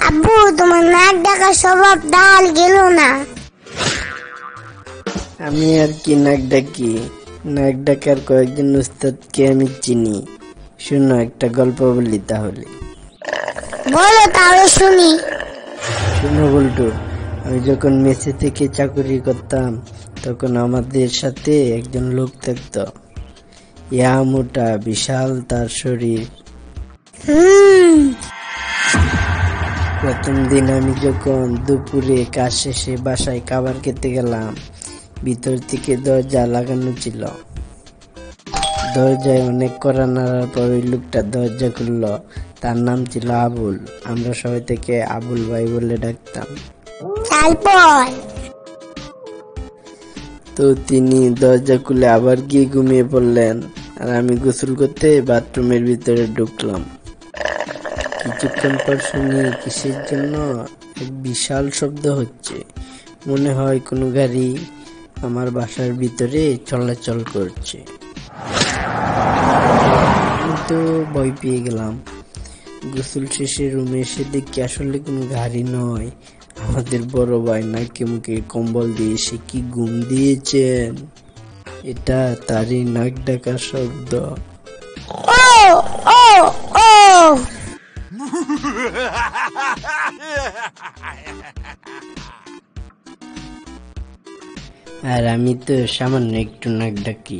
আব্বু, তোমার নাক ডাকার স্বভাব ডাল গেল না। আমি আর কি নাক ডাকি? নাক ডাকার কয়েকজন উস্তাদকে আমি চিনি। শুনো, একটা গল্প বলি তাহলে। বলো তাহলে শুনি। শুনো বল্টু, আমি যখন মেসে থেকে চাকরি করতাম তখন আমাদের সাথে একজন লোক থাকতো। ইয়া মোটা, বিশাল তার শরীর। প্রথম দিন আমি যখন দুপুরে কাজ শেষে বাসায় খাবার খেতে গেলাম, ভিতর থেকে দরজা লাগানো ছিল। দরজায় অনেক কড়া নাড়ার পর ওই লোকটা দরজা খুললো। তার নাম ছিল আবুল। আমরা সবাই থেকে আবুল ভাই বলে ডাকতাম। তারপর তো তিনি দরজা খুলে আবার গিয়ে ঘুমিয়ে পড়লেন, আর আমি গোসল করতে বাথরুমের ভিতরে ঢুকলাম। কিছুক্ষণ পর শুনি কিসের জন্য এক বিশাল শব্দ হচ্ছে। মনে হয় কোনো গাড়ি আমার বাসার ভিতরে চলাচল করছে। আমি তো ভয় পেয়ে গেলাম। গোসল শেষে রুমে এসে দেখি আসলে কোনো গাড়ি নয়, আমাদের বড় ভাই নাকে মুখে কম্বল দিয়ে সে কি ঘুম দিয়েছেন। এটা তারই নাক ডাকার শব্দ। ও ও ও আর আমি তো সামান্য একটু নাক ডাকি।